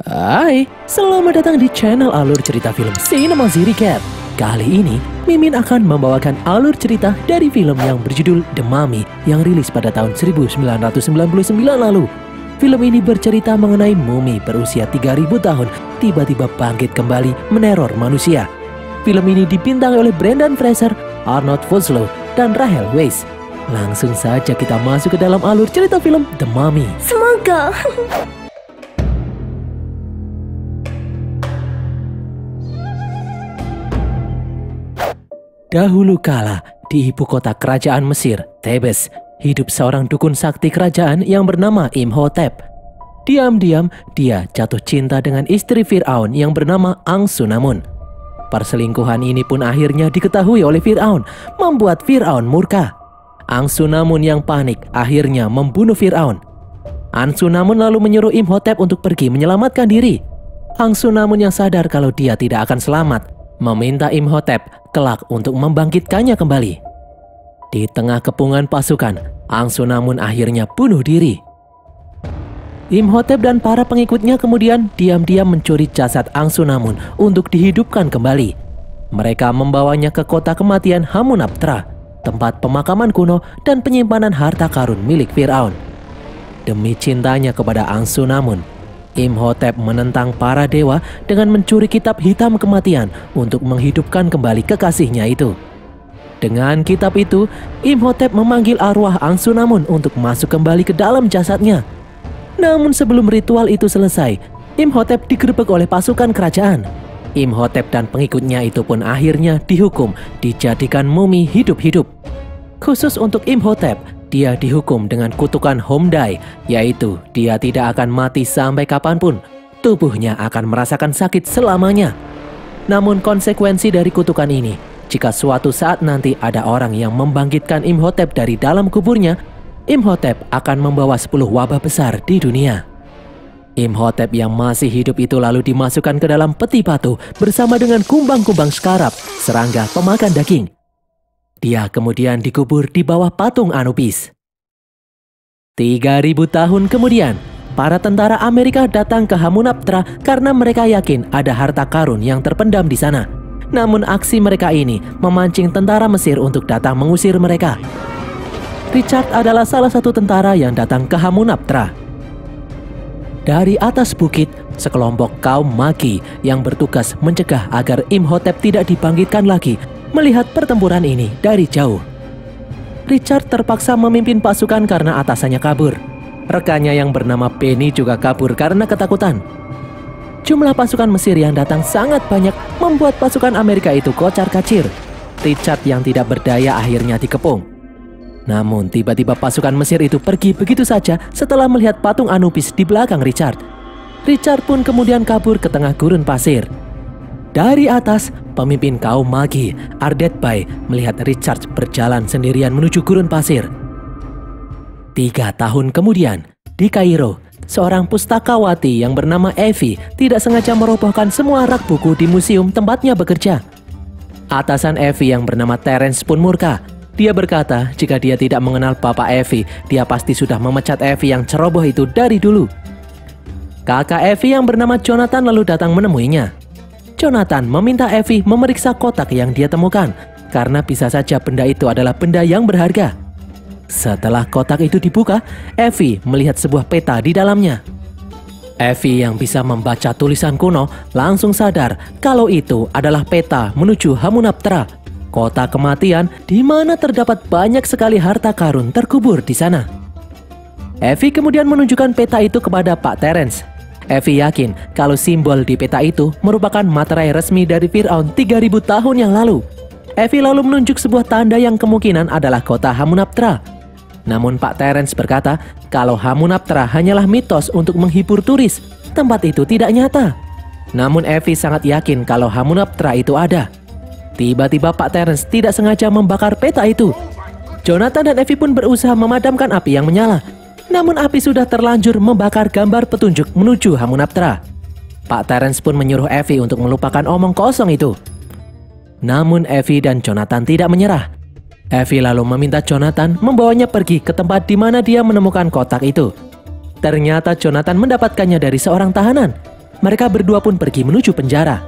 Hai, selamat datang di channel alur cerita film Cinema Recap. Kali ini, Mimin akan membawakan alur cerita dari film yang berjudul The Mummy yang rilis pada tahun 1999 lalu. Film ini bercerita mengenai mumi berusia 3000 tahun tiba-tiba bangkit kembali meneror manusia. Film ini dibintangi oleh Brendan Fraser, Arnold Vosloo, dan Rachel Weisz. Langsung saja kita masuk ke dalam alur cerita film The Mummy. Semoga. Dahulu kala, di ibu kota kerajaan Mesir, Thebes, hidup seorang dukun sakti kerajaan yang bernama Imhotep. Diam-diam, dia jatuh cinta dengan istri Fir'aun yang bernama Angsunamun. Perselingkuhan ini pun akhirnya diketahui oleh Fir'aun, membuat Fir'aun murka. Angsunamun yang panik akhirnya membunuh Fir'aun. Angsunamun lalu menyuruh Imhotep untuk pergi menyelamatkan diri. Angsunamun yang sadar kalau dia tidak akan selamat, meminta Imhotep kelak untuk membangkitkannya kembali. Di tengah kepungan pasukan, Angsunamun akhirnya bunuh diri. Imhotep dan para pengikutnya kemudian diam-diam mencuri jasad Angsunamun untuk dihidupkan kembali. Mereka membawanya ke kota kematian Hamunaptra, tempat pemakaman kuno dan penyimpanan harta karun milik Fir'aun. Demi cintanya kepada Angsunamun, Imhotep menentang para dewa dengan mencuri kitab hitam kematian untuk menghidupkan kembali kekasihnya itu. Dengan kitab itu, Imhotep memanggil arwah Angsunamun untuk masuk kembali ke dalam jasadnya. Namun sebelum ritual itu selesai, Imhotep digerebek oleh pasukan kerajaan. Imhotep dan pengikutnya itu pun akhirnya dihukum dijadikan mumi hidup-hidup. Khusus untuk Imhotep, dia dihukum dengan kutukan Homdai, yaitu dia tidak akan mati sampai kapanpun. Tubuhnya akan merasakan sakit selamanya. Namun konsekuensi dari kutukan ini, jika suatu saat nanti ada orang yang membangkitkan Imhotep dari dalam kuburnya, Imhotep akan membawa 10 wabah besar di dunia. Imhotep yang masih hidup itu lalu dimasukkan ke dalam peti batu bersama dengan kumbang-kumbang skarab, serangga pemakan daging. Dia kemudian dikubur di bawah patung Anubis. 3000 tahun kemudian, para tentara Amerika datang ke Hamunaptra karena mereka yakin ada harta karun yang terpendam di sana. Namun aksi mereka ini memancing tentara Mesir untuk datang mengusir mereka. Richard adalah salah satu tentara yang datang ke Hamunaptra. Dari atas bukit, sekelompok kaum Magi yang bertugas mencegah agar Imhotep tidak dibangkitkan lagi melihat pertempuran ini dari jauh. Richard terpaksa memimpin pasukan karena atasannya kabur. Rekannya yang bernama Benny juga kabur karena ketakutan. Jumlah pasukan Mesir yang datang sangat banyak membuat pasukan Amerika itu kocar-kacir. Richard yang tidak berdaya akhirnya dikepung. Namun tiba-tiba pasukan Mesir itu pergi begitu saja setelah melihat patung Anubis di belakang Richard. Richard pun kemudian kabur ke tengah gurun pasir. Dari atas, pemimpin kaum Magi, Ardetbai, melihat Richard berjalan sendirian menuju gurun pasir. 3 tahun kemudian, di Kairo, seorang pustakawati yang bernama Evie tidak sengaja merobohkan semua rak buku di museum tempatnya bekerja. Atasan Evie yang bernama Terence pun murka. Dia berkata jika dia tidak mengenal bapak Evie, dia pasti sudah memecat Evie yang ceroboh itu dari dulu. Kakak Evie yang bernama Jonathan lalu datang menemuinya. Jonathan meminta Evie memeriksa kotak yang dia temukan, karena bisa saja benda itu adalah benda yang berharga. Setelah kotak itu dibuka, Evie melihat sebuah peta di dalamnya. Evie yang bisa membaca tulisan kuno langsung sadar kalau itu adalah peta menuju Hamunaptra, kota kematian di mana terdapat banyak sekali harta karun terkubur di sana. Evie kemudian menunjukkan peta itu kepada Pak Terence. Evie yakin kalau simbol di peta itu merupakan materai resmi dari Fir'aun 3000 tahun yang lalu. Evie lalu menunjuk sebuah tanda yang kemungkinan adalah kota Hamunaptra. Namun Pak Terence berkata kalau Hamunaptra hanyalah mitos untuk menghibur turis. Tempat itu tidak nyata. Namun Evie sangat yakin kalau Hamunaptra itu ada. Tiba-tiba Pak Terence tidak sengaja membakar peta itu. Jonathan dan Evie pun berusaha memadamkan api yang menyala. Namun api sudah terlanjur membakar gambar petunjuk menuju Hamunaptra. Pak Terence pun menyuruh Evie untuk melupakan omong kosong itu. Namun Evie dan Jonathan tidak menyerah. Evie lalu meminta Jonathan membawanya pergi ke tempat di mana dia menemukan kotak itu. Ternyata Jonathan mendapatkannya dari seorang tahanan. Mereka berdua pun pergi menuju penjara.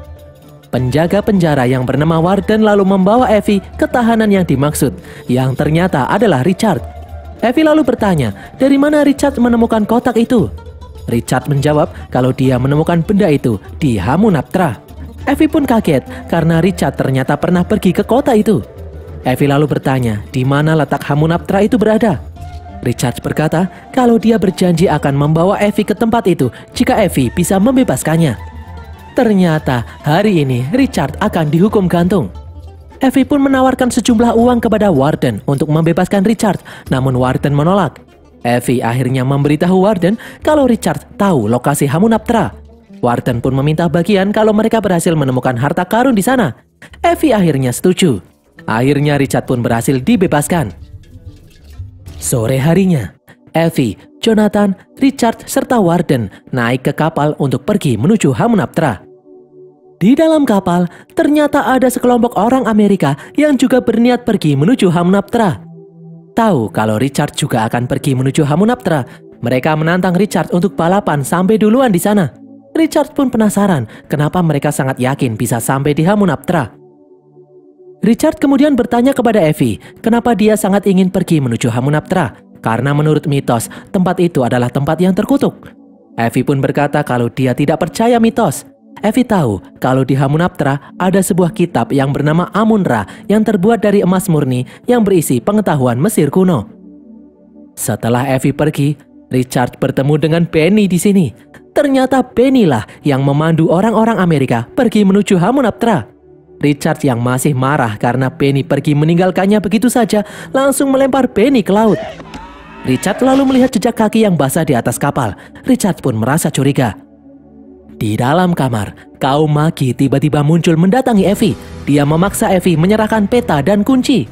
Penjaga penjara yang bernama Warden lalu membawa Evie ke tahanan yang dimaksud, yang ternyata adalah Richard. Evie lalu bertanya, dari mana Richard menemukan kotak itu? Richard menjawab kalau dia menemukan benda itu di Hamunaptra. Evie pun kaget karena Richard ternyata pernah pergi ke kota itu. Evie lalu bertanya di mana letak Hamunaptra itu berada. Richard berkata kalau dia berjanji akan membawa Evie ke tempat itu jika Evie bisa membebaskannya. Ternyata hari ini Richard akan dihukum gantung. Evie pun menawarkan sejumlah uang kepada Warden untuk membebaskan Richard, namun Warden menolak. Evie akhirnya memberitahu Warden kalau Richard tahu lokasi Hamunaptra. Warden pun meminta bagian kalau mereka berhasil menemukan harta karun di sana. Evie akhirnya setuju. Akhirnya Richard pun berhasil dibebaskan. Sore harinya, Evie, Jonathan, Richard, serta Warden naik ke kapal untuk pergi menuju Hamunaptra. Di dalam kapal, ternyata ada sekelompok orang Amerika yang juga berniat pergi menuju Hamunaptra. Tahu kalau Richard juga akan pergi menuju Hamunaptra, mereka menantang Richard untuk balapan sampai duluan di sana. Richard pun penasaran kenapa mereka sangat yakin bisa sampai di Hamunaptra. Richard kemudian bertanya kepada Evie kenapa dia sangat ingin pergi menuju Hamunaptra, karena menurut mitos tempat itu adalah tempat yang terkutuk. Evie pun berkata kalau dia tidak percaya mitos. Evie tahu kalau di Hamunaptra ada sebuah kitab yang bernama Amun-Ra yang terbuat dari emas murni yang berisi pengetahuan Mesir kuno. Setelah Evie pergi, Richard bertemu dengan Benny di sini. Ternyata Benny lah yang memandu orang-orang Amerika pergi menuju Hamunaptra. Richard yang masih marah karena Benny pergi meninggalkannya begitu saja langsung melempar Benny ke laut. Richard lalu melihat jejak kaki yang basah di atas kapal. Richard pun merasa curiga. Di dalam kamar, kaum Magi tiba-tiba muncul mendatangi Evie. Dia memaksa Evie menyerahkan peta dan kunci.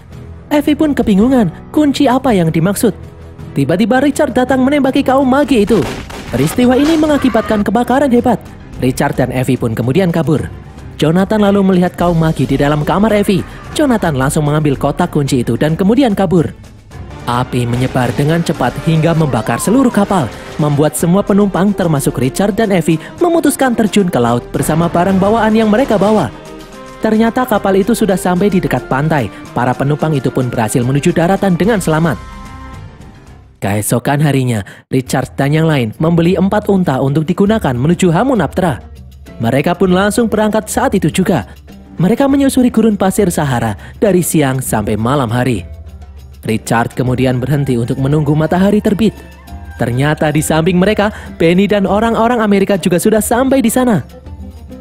Evie pun kebingungan, kunci apa yang dimaksud. Tiba-tiba Richard datang menembaki kaum Magi itu. Peristiwa ini mengakibatkan kebakaran hebat. Richard dan Evie pun kemudian kabur. Jonathan lalu melihat kaum Magi di dalam kamar Evie. Jonathan langsung mengambil kotak kunci itu dan kemudian kabur. Api menyebar dengan cepat hingga membakar seluruh kapal, membuat semua penumpang termasuk Richard dan Evie memutuskan terjun ke laut bersama barang bawaan yang mereka bawa. Ternyata kapal itu sudah sampai di dekat pantai. Para penumpang itu pun berhasil menuju daratan dengan selamat. Keesokan harinya, Richard dan yang lain membeli 4 unta untuk digunakan menuju Hamunaptra. Mereka pun langsung berangkat saat itu juga. Mereka menyusuri gurun pasir Sahara dari siang sampai malam hari. Richard kemudian berhenti untuk menunggu matahari terbit. Ternyata di samping mereka, Benny dan orang-orang Amerika juga sudah sampai di sana.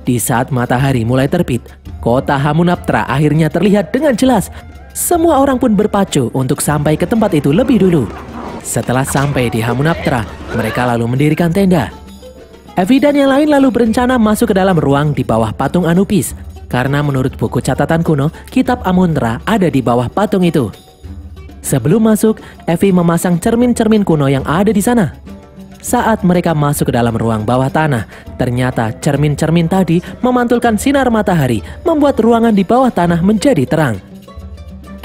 Di saat matahari mulai terbit, kota Hamunaptra akhirnya terlihat dengan jelas. Semua orang pun berpacu untuk sampai ke tempat itu lebih dulu. Setelah sampai di Hamunaptra, mereka lalu mendirikan tenda. Evie dan yang lain lalu berencana masuk ke dalam ruang di bawah patung Anubis. Karena menurut buku catatan kuno, kitab Amun-Ra ada di bawah patung itu. Sebelum masuk, Evie memasang cermin-cermin kuno yang ada di sana. Saat mereka masuk ke dalam ruang bawah tanah, ternyata cermin-cermin tadi memantulkan sinar matahari, membuat ruangan di bawah tanah menjadi terang.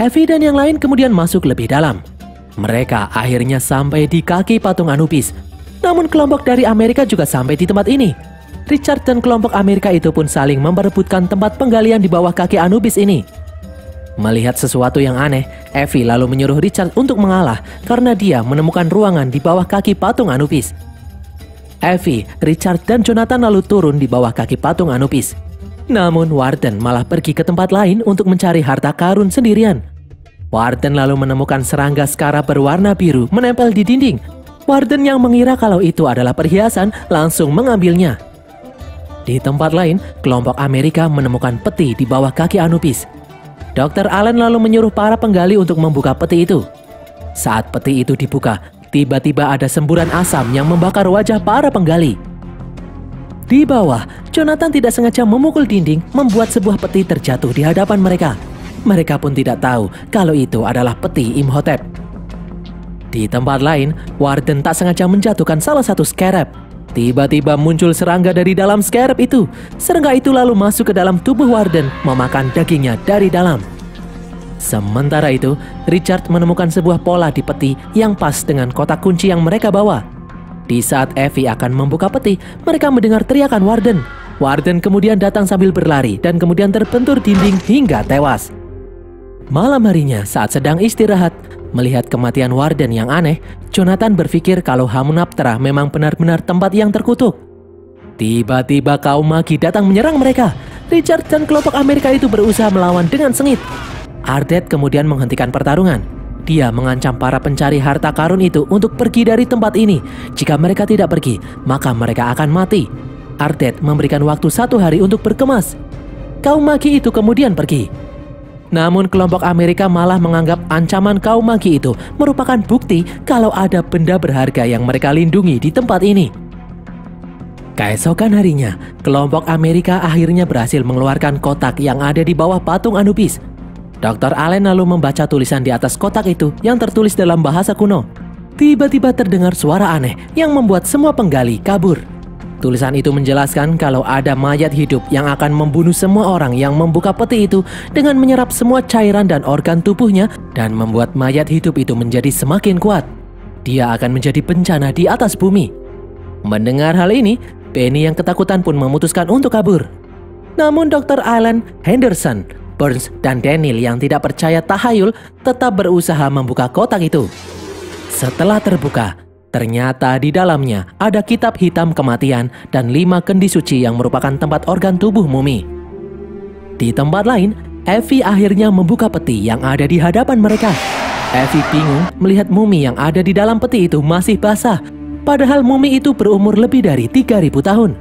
Evie dan yang lain kemudian masuk lebih dalam. Mereka akhirnya sampai di kaki patung Anubis. Namun kelompok dari Amerika juga sampai di tempat ini. Richard dan kelompok Amerika itu pun saling memperebutkan tempat penggalian di bawah kaki Anubis ini. Melihat sesuatu yang aneh, Evie lalu menyuruh Richard untuk mengalah karena dia menemukan ruangan di bawah kaki patung Anubis. Evie, Richard, dan Jonathan lalu turun di bawah kaki patung Anubis. Namun Warden malah pergi ke tempat lain untuk mencari harta karun sendirian. Warden lalu menemukan serangga skara berwarna biru menempel di dinding. Warden yang mengira kalau itu adalah perhiasan langsung mengambilnya. Di tempat lain, kelompok Amerika menemukan peti di bawah kaki Anubis. Dr. Allen lalu menyuruh para penggali untuk membuka peti itu. Saat peti itu dibuka, tiba-tiba ada semburan asam yang membakar wajah para penggali. Di bawah, Jonathan tidak sengaja memukul dinding, membuat sebuah peti terjatuh di hadapan mereka. Mereka pun tidak tahu kalau itu adalah peti Imhotep. Di tempat lain, Warden tak sengaja menjatuhkan salah satu scarab. Tiba-tiba muncul serangga dari dalam scarab itu. Serangga itu lalu masuk ke dalam tubuh Warden, memakan dagingnya dari dalam. Sementara itu, Richard menemukan sebuah pola di peti yang pas dengan kotak kunci yang mereka bawa. Di saat Effie akan membuka peti, mereka mendengar teriakan Warden. Warden kemudian datang sambil berlari dan kemudian terbentur dinding hingga tewas. Malam harinya saat sedang istirahat, melihat kematian Warden yang aneh, Jonathan berpikir kalau Hamunaptra memang benar-benar tempat yang terkutuk. Tiba-tiba kaum Magi datang menyerang mereka. Richard dan kelompok Amerika itu berusaha melawan dengan sengit. Ardet kemudian menghentikan pertarungan. Dia mengancam para pencari harta karun itu untuk pergi dari tempat ini. Jika mereka tidak pergi, maka mereka akan mati. Ardet memberikan waktu 1 hari untuk berkemas. Kaum Magi itu kemudian pergi. Namun kelompok Amerika malah menganggap ancaman kaum Magi itu merupakan bukti kalau ada benda berharga yang mereka lindungi di tempat ini. Keesokan harinya, kelompok Amerika akhirnya berhasil mengeluarkan kotak yang ada di bawah patung Anubis. Dr. Allen lalu membaca tulisan di atas kotak itu yang tertulis dalam bahasa kuno. Tiba-tiba terdengar suara aneh yang membuat semua penggali kabur. Tulisan itu menjelaskan kalau ada mayat hidup yang akan membunuh semua orang yang membuka peti itu dengan menyerap semua cairan dan organ tubuhnya dan membuat mayat hidup itu menjadi semakin kuat. Dia akan menjadi bencana di atas bumi. Mendengar hal ini, Penny yang ketakutan pun memutuskan untuk kabur. Namun Dr. Allen, Henderson, Burns, dan Daniel yang tidak percaya tahayul tetap berusaha membuka kotak itu. Setelah terbuka, ternyata di dalamnya ada kitab hitam kematian dan 5 kendi suci yang merupakan tempat organ tubuh mumi. Di tempat lain, Effie akhirnya membuka peti yang ada di hadapan mereka. Effie bingung melihat mumi yang ada di dalam peti itu masih basah, padahal mumi itu berumur lebih dari 3.000 tahun.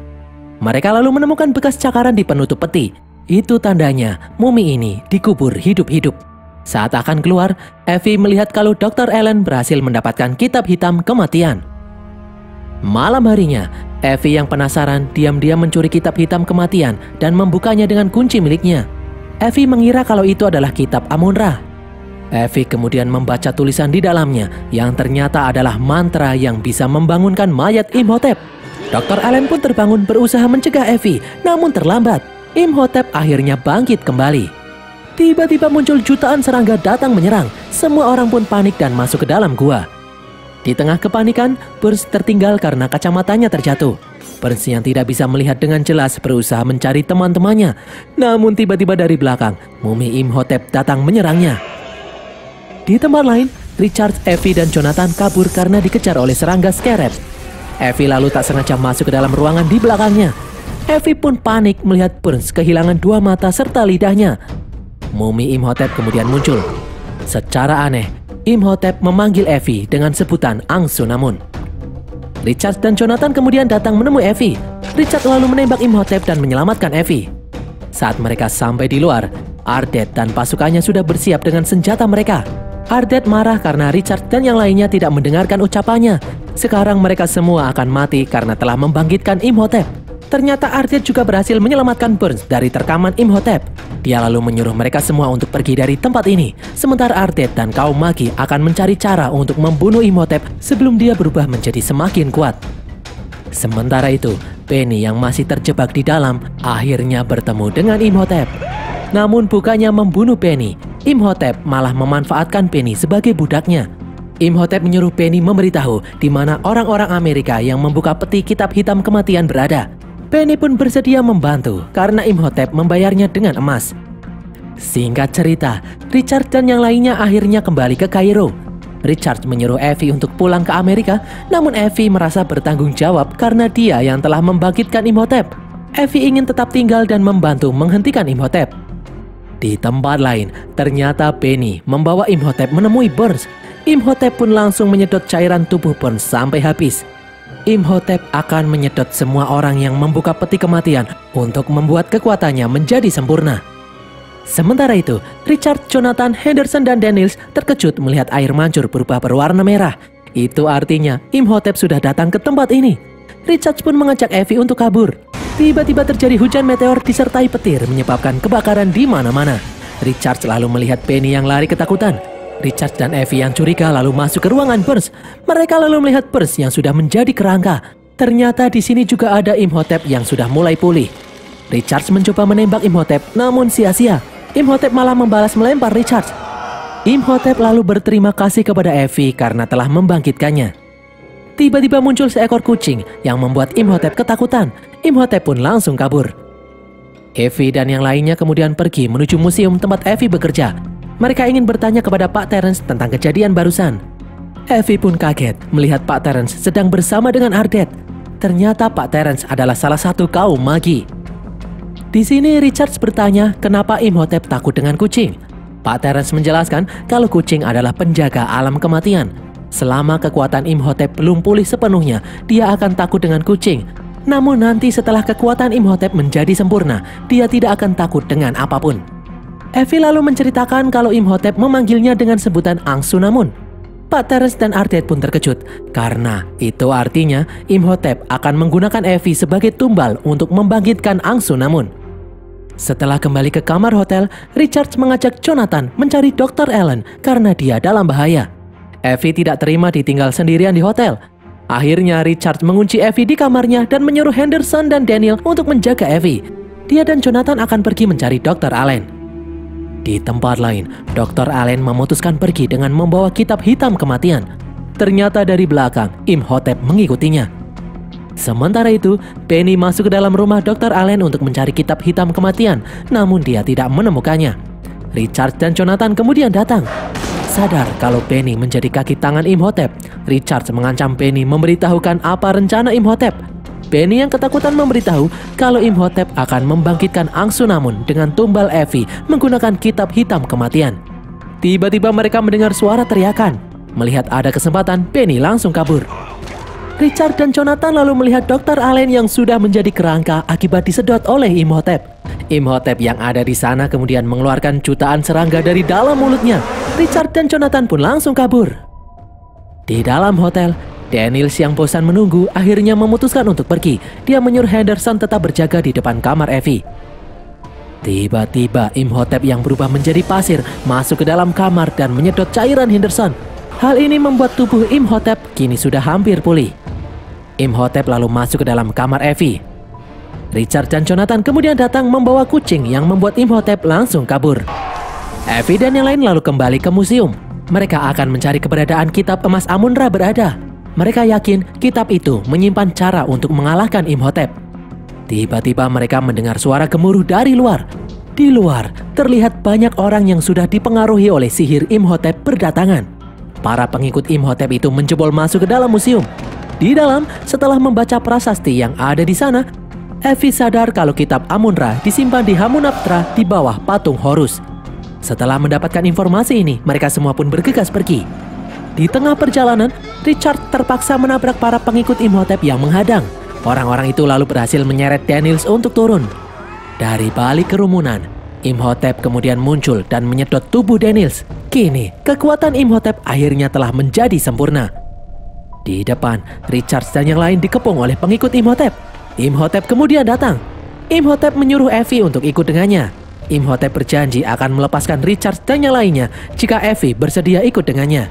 Mereka lalu menemukan bekas cakaran di penutup peti. Itu tandanya mumi ini dikubur hidup-hidup. Saat akan keluar, Effie melihat kalau Dr. Allen berhasil mendapatkan kitab hitam kematian. Malam harinya, Effie yang penasaran diam-diam mencuri kitab hitam kematian dan membukanya dengan kunci miliknya. Effie mengira kalau itu adalah kitab Amun-Ra. Effie kemudian membaca tulisan di dalamnya yang ternyata adalah mantra yang bisa membangunkan mayat Imhotep. Dr. Allen pun terbangun berusaha mencegah Effie, namun terlambat. Imhotep akhirnya bangkit kembali. Tiba-tiba muncul jutaan serangga datang menyerang. Semua orang pun panik dan masuk ke dalam gua. Di tengah kepanikan, Burns tertinggal karena kacamatanya terjatuh. Burns yang tidak bisa melihat dengan jelas berusaha mencari teman-temannya. Namun tiba-tiba dari belakang, mumi Imhotep datang menyerangnya. Di tempat lain, Richard, Effie, dan Jonathan kabur karena dikejar oleh serangga Scarab. Effie lalu tak sengaja masuk ke dalam ruangan di belakangnya. Effie pun panik melihat Burns kehilangan 2 mata serta lidahnya. Mumi Imhotep kemudian muncul. Secara aneh, Imhotep memanggil Effie dengan sebutan Angsunamun. Richard dan Jonathan kemudian datang menemui Effie. Richard lalu menembak Imhotep dan menyelamatkan Effie. Saat mereka sampai di luar, Ardet dan pasukannya sudah bersiap dengan senjata mereka. Ardet marah karena Richard dan yang lainnya tidak mendengarkan ucapannya. Sekarang mereka semua akan mati karena telah membangkitkan Imhotep. Ternyata Ardet juga berhasil menyelamatkan Burns dari terkaman Imhotep. Dia lalu menyuruh mereka semua untuk pergi dari tempat ini. Sementara Ardet dan kaum Magi akan mencari cara untuk membunuh Imhotep sebelum dia berubah menjadi semakin kuat. Sementara itu, Penny yang masih terjebak di dalam akhirnya bertemu dengan Imhotep. Namun bukannya membunuh Penny, Imhotep malah memanfaatkan Penny sebagai budaknya. Imhotep menyuruh Penny memberitahu di mana orang-orang Amerika yang membuka peti kitab hitam kematian berada. Penny pun bersedia membantu karena Imhotep membayarnya dengan emas. Singkat cerita, Richard dan yang lainnya akhirnya kembali ke Kairo. Richard menyuruh Effie untuk pulang ke Amerika, namun Effie merasa bertanggung jawab karena dia yang telah membangkitkan Imhotep. Effie ingin tetap tinggal dan membantu menghentikan Imhotep. Di tempat lain, ternyata Penny membawa Imhotep menemui Burns. Imhotep pun langsung menyedot cairan tubuh Burns sampai habis. Imhotep akan menyedot semua orang yang membuka peti kematian untuk membuat kekuatannya menjadi sempurna. Sementara itu, Richard, Jonathan, Henderson, dan Daniels terkejut melihat air mancur berubah berwarna merah. Itu artinya Imhotep sudah datang ke tempat ini. Richard pun mengajak Effie untuk kabur. Tiba-tiba terjadi hujan meteor disertai petir menyebabkan kebakaran di mana-mana. Richard lalu melihat Penny yang lari ketakutan. Richard dan Effie yang curiga lalu masuk ke ruangan Burns. Mereka lalu melihat Burns yang sudah menjadi kerangka. Ternyata di sini juga ada Imhotep yang sudah mulai pulih. Richard mencoba menembak Imhotep, namun sia-sia. Imhotep malah membalas melempar Richard. Imhotep lalu berterima kasih kepada Effie karena telah membangkitkannya. Tiba-tiba muncul seekor kucing yang membuat Imhotep ketakutan. Imhotep pun langsung kabur. Evie dan yang lainnya kemudian pergi menuju museum tempat Evie bekerja. Mereka ingin bertanya kepada Pak Terence tentang kejadian barusan. Evie pun kaget melihat Pak Terence sedang bersama dengan Ardet. Ternyata Pak Terence adalah salah satu kaum magi. Di sini Richard bertanya kenapa Imhotep takut dengan kucing. Pak Terence menjelaskan kalau kucing adalah penjaga alam kematian. Selama kekuatan Imhotep belum pulih sepenuhnya, dia akan takut dengan kucing. Namun nanti setelah kekuatan Imhotep menjadi sempurna, dia tidak akan takut dengan apapun. Evie lalu menceritakan kalau Imhotep memanggilnya dengan sebutan Angsunamun. Pak Terence dan Ardet pun terkejut, karena itu artinya Imhotep akan menggunakan Evie sebagai tumbal untuk membangkitkan Angsunamun. Setelah kembali ke kamar hotel, Richard mengajak Jonathan mencari Dr. Allen karena dia dalam bahaya. Evie tidak terima ditinggal sendirian di hotel. Akhirnya Richard mengunci Evie di kamarnya dan menyuruh Henderson dan Daniel untuk menjaga Evie. Dia dan Jonathan akan pergi mencari Dr. Allen. Di tempat lain, Dr. Allen memutuskan pergi dengan membawa kitab hitam kematian. Ternyata dari belakang, Imhotep mengikutinya. Sementara itu, Penny masuk ke dalam rumah Dr. Allen untuk mencari kitab hitam kematian, namun dia tidak menemukannya. Richard dan Jonathan kemudian datang. Sadar kalau Penny menjadi kaki tangan Imhotep, Richard mengancam Penny memberitahukan apa rencana Imhotep. Penny yang ketakutan memberitahu kalau Imhotep akan membangkitkan Angsunamun dengan tumbal Evie menggunakan kitab hitam kematian. Tiba-tiba mereka mendengar suara teriakan. Melihat ada kesempatan, Penny langsung kabur. Richard dan Jonathan lalu melihat Dr. Allen yang sudah menjadi kerangka akibat disedot oleh Imhotep. Imhotep yang ada di sana kemudian mengeluarkan jutaan serangga dari dalam mulutnya. Richard dan Jonathan pun langsung kabur. Di dalam hotel, Daniels yang bosan menunggu akhirnya memutuskan untuk pergi. Dia menyuruh Henderson tetap berjaga di depan kamar Evie. Tiba-tiba Imhotep yang berubah menjadi pasir masuk ke dalam kamar dan menyedot cairan Henderson. Hal ini membuat tubuh Imhotep kini sudah hampir pulih. Imhotep lalu masuk ke dalam kamar Evie. Richard dan Jonathan kemudian datang membawa kucing yang membuat Imhotep langsung kabur. Evie dan yang lain lalu kembali ke museum. Mereka akan mencari keberadaan kitab emas Amun-Ra berada. Mereka yakin kitab itu menyimpan cara untuk mengalahkan Imhotep. Tiba-tiba mereka mendengar suara gemuruh dari luar. Di luar, terlihat banyak orang yang sudah dipengaruhi oleh sihir Imhotep berdatangan. Para pengikut Imhotep itu menjebol masuk ke dalam museum. Di dalam, setelah membaca prasasti yang ada di sana, Evie sadar kalau kitab Amun-Ra disimpan di Hamunaptra di bawah patung Horus. Setelah mendapatkan informasi ini, mereka semua pun bergegas pergi. Di tengah perjalanan, Richard terpaksa menabrak para pengikut Imhotep yang menghadang. Orang-orang itu lalu berhasil menyeret Daniels untuk turun. Dari balik kerumunan, Imhotep kemudian muncul dan menyedot tubuh Daniels. Kini, kekuatan Imhotep akhirnya telah menjadi sempurna. Di depan, Richard dan yang lain dikepung oleh pengikut Imhotep. Imhotep kemudian datang. Imhotep menyuruh Evie untuk ikut dengannya. Imhotep berjanji akan melepaskan Richard dan yang lainnya jika Evie bersedia ikut dengannya.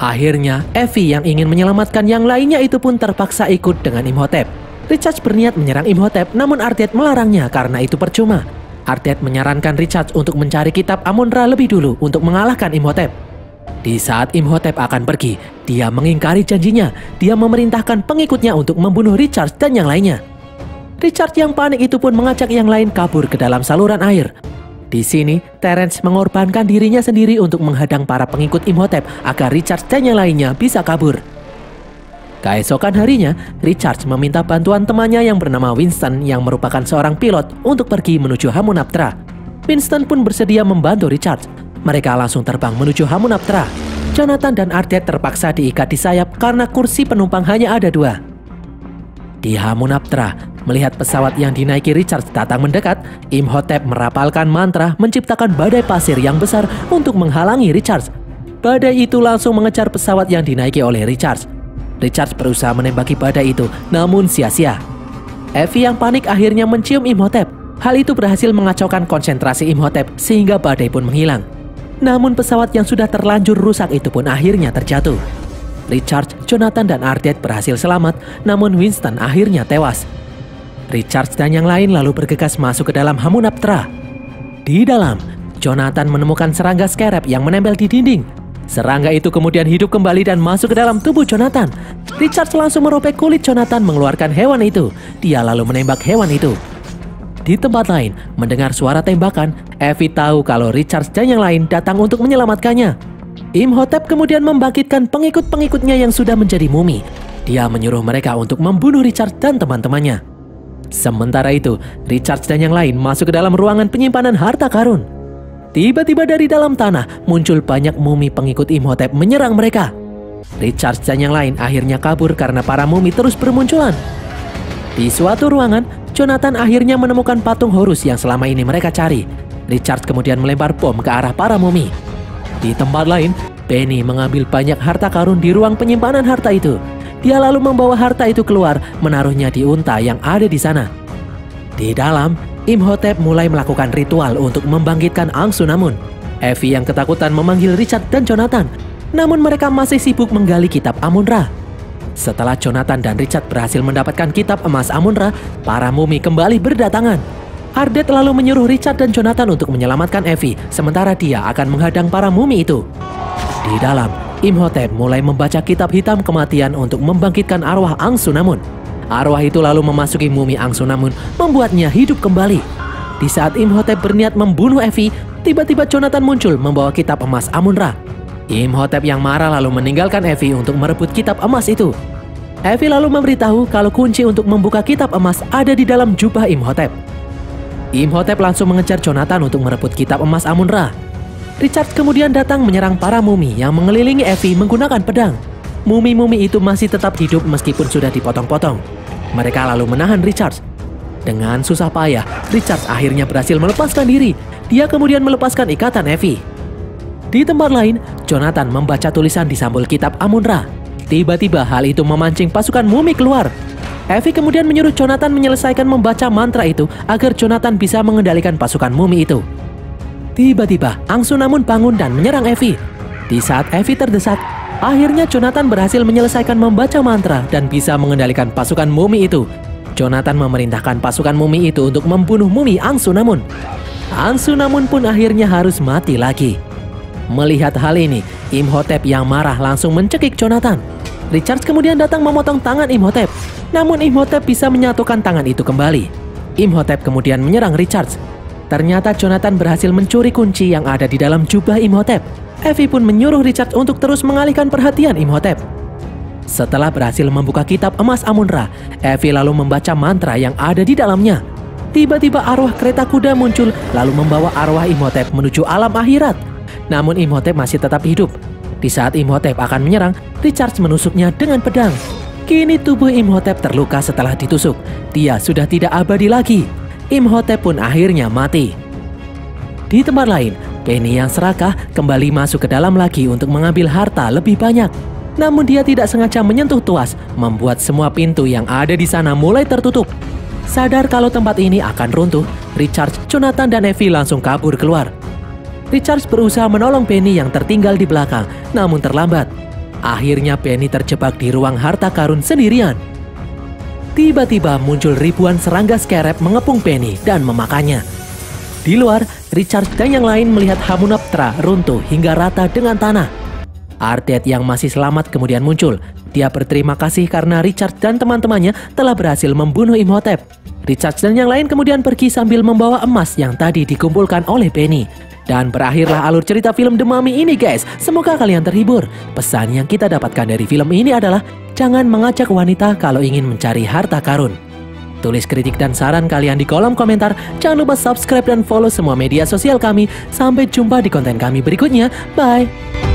Akhirnya, Evie yang ingin menyelamatkan yang lainnya itu pun terpaksa ikut dengan Imhotep. Richard berniat menyerang Imhotep, namun Ardet melarangnya karena itu percuma. Ardet menyarankan Richard untuk mencari kitab Amun-Ra lebih dulu untuk mengalahkan Imhotep. Di saat Imhotep akan pergi, dia mengingkari janjinya. Dia memerintahkan pengikutnya untuk membunuh Richard dan yang lainnya. Richard yang panik itu pun mengajak yang lain kabur ke dalam saluran air. Di sini, Terence mengorbankan dirinya sendiri untuk menghadang para pengikut Imhotep agar Richard dan yang lainnya bisa kabur. Keesokan harinya, Richard meminta bantuan temannya yang bernama Winston yang merupakan seorang pilot untuk pergi menuju Hamunaptra. Winston pun bersedia membantu Richard. Mereka langsung terbang menuju Hamunaptra. Jonathan dan Ardet terpaksa diikat di sayap karena kursi penumpang hanya ada 2. Di Hamunaptra, melihat pesawat yang dinaiki Richard datang mendekat, Imhotep merapalkan mantra menciptakan badai pasir yang besar untuk menghalangi Richard. Badai itu langsung mengejar pesawat yang dinaiki oleh Richard. Richard berusaha menembaki badai itu, namun sia-sia. Evie yang panik akhirnya mencium Imhotep. Hal itu berhasil mengacaukan konsentrasi Imhotep sehingga badai pun menghilang. Namun pesawat yang sudah terlanjur rusak itu pun akhirnya terjatuh. Richard, Jonathan, dan Ardet berhasil selamat, namun Winston akhirnya tewas. Richard dan yang lain lalu bergegas masuk ke dalam Hamunaptra. Di dalam, Jonathan menemukan serangga scarab yang menempel di dinding. Serangga itu kemudian hidup kembali dan masuk ke dalam tubuh Jonathan. Richard langsung merobek kulit Jonathan mengeluarkan hewan itu. Dia lalu menembak hewan itu. Di tempat lain, mendengar suara tembakan, Evie tahu kalau Richard dan yang lain datang untuk menyelamatkannya. Imhotep kemudian membangkitkan pengikut-pengikutnya yang sudah menjadi mumi. Dia menyuruh mereka untuk membunuh Richard dan teman-temannya. Sementara itu, Richard dan yang lain masuk ke dalam ruangan penyimpanan harta karun. Tiba-tiba dari dalam tanah muncul banyak mumi pengikut Imhotep menyerang mereka. Richard dan yang lain akhirnya kabur karena para mumi terus bermunculan. Di suatu ruangan, Jonathan akhirnya menemukan patung Horus yang selama ini mereka cari. Richard kemudian melempar bom ke arah para mumi. Di tempat lain, Penny mengambil banyak harta karun di ruang penyimpanan harta itu. Dia lalu membawa harta itu keluar, menaruhnya di unta yang ada di sana. Di dalam, Imhotep mulai melakukan ritual untuk membangkitkan Anck-su-namun. Evie yang ketakutan memanggil Richard dan Jonathan, namun mereka masih sibuk menggali kitab Amun-Ra. Setelah Jonathan dan Richard berhasil mendapatkan kitab emas Amun-Ra, para mumi kembali berdatangan. Ardet lalu menyuruh Richard dan Jonathan untuk menyelamatkan Evie, sementara dia akan menghadang para mumi itu. Di dalam, Imhotep mulai membaca kitab hitam kematian untuk membangkitkan arwah Anck-su-namun. Arwah itu lalu memasuki mumi Anck-su-namun, membuatnya hidup kembali. Di saat Imhotep berniat membunuh Evie, tiba-tiba Jonathan muncul membawa kitab emas Amun-Ra. Imhotep yang marah lalu meninggalkan Evie untuk merebut kitab emas itu. Evie lalu memberitahu kalau kunci untuk membuka kitab emas ada di dalam jubah Imhotep. Imhotep langsung mengejar Jonathan untuk merebut kitab emas Amun-Ra. Richard kemudian datang menyerang para mumi yang mengelilingi Evie menggunakan pedang. Mumi-mumi itu masih tetap hidup meskipun sudah dipotong-potong. Mereka lalu menahan Richard. Dengan susah payah, Richard akhirnya berhasil melepaskan diri. Dia kemudian melepaskan ikatan Evie. Di tempat lain, Jonathan membaca tulisan di sampul kitab Amun-Ra. Tiba-tiba hal itu memancing pasukan mumi keluar. Evie kemudian menyuruh Jonathan menyelesaikan membaca mantra itu agar Jonathan bisa mengendalikan pasukan mumi itu. Tiba-tiba, Anck-su-namun bangun dan menyerang Evie. Di saat Evie terdesak, akhirnya Jonathan berhasil menyelesaikan membaca mantra dan bisa mengendalikan pasukan mumi itu. Jonathan memerintahkan pasukan mumi itu untuk membunuh mumi Anck-su-namun. Anck-su-namun pun akhirnya harus mati lagi. Melihat hal ini, Imhotep yang marah langsung mencekik Jonathan. Richard kemudian datang memotong tangan Imhotep. Namun Imhotep bisa menyatukan tangan itu kembali. Imhotep kemudian menyerang Richard. Ternyata Jonathan berhasil mencuri kunci yang ada di dalam jubah Imhotep. Evie pun menyuruh Richard untuk terus mengalihkan perhatian Imhotep. Setelah berhasil membuka kitab emas Amun-Ra, Evie lalu membaca mantra yang ada di dalamnya. Tiba-tiba arwah kereta kuda muncul lalu membawa arwah Imhotep menuju alam akhirat. Namun Imhotep masih tetap hidup. Di saat Imhotep akan menyerang, Richard menusuknya dengan pedang. Kini tubuh Imhotep terluka setelah ditusuk. Dia sudah tidak abadi lagi. Imhotep pun akhirnya mati. Di tempat lain, Penny yang serakah kembali masuk ke dalam lagi untuk mengambil harta lebih banyak. Namun dia tidak sengaja menyentuh tuas, membuat semua pintu yang ada di sana mulai tertutup. Sadar kalau tempat ini akan runtuh, Richard, Jonathan, dan Evie langsung kabur keluar. Richard berusaha menolong Penny yang tertinggal di belakang, namun terlambat. Akhirnya Penny terjebak di ruang harta karun sendirian. Tiba-tiba muncul ribuan serangga scarab mengepung Penny dan memakannya. Di luar, Richard dan yang lain melihat Hamunaptra runtuh hingga rata dengan tanah. Ardet yang masih selamat kemudian muncul. Dia berterima kasih karena Richard dan teman-temannya telah berhasil membunuh Imhotep. Richard dan yang lain kemudian pergi sambil membawa emas yang tadi dikumpulkan oleh Penny. Dan berakhirlah alur cerita film The Mummy ini guys. Semoga kalian terhibur. Pesan yang kita dapatkan dari film ini adalah jangan mengajak wanita kalau ingin mencari harta karun. Tulis kritik dan saran kalian di kolom komentar. Jangan lupa subscribe dan follow semua media sosial kami. Sampai jumpa di konten kami berikutnya. Bye!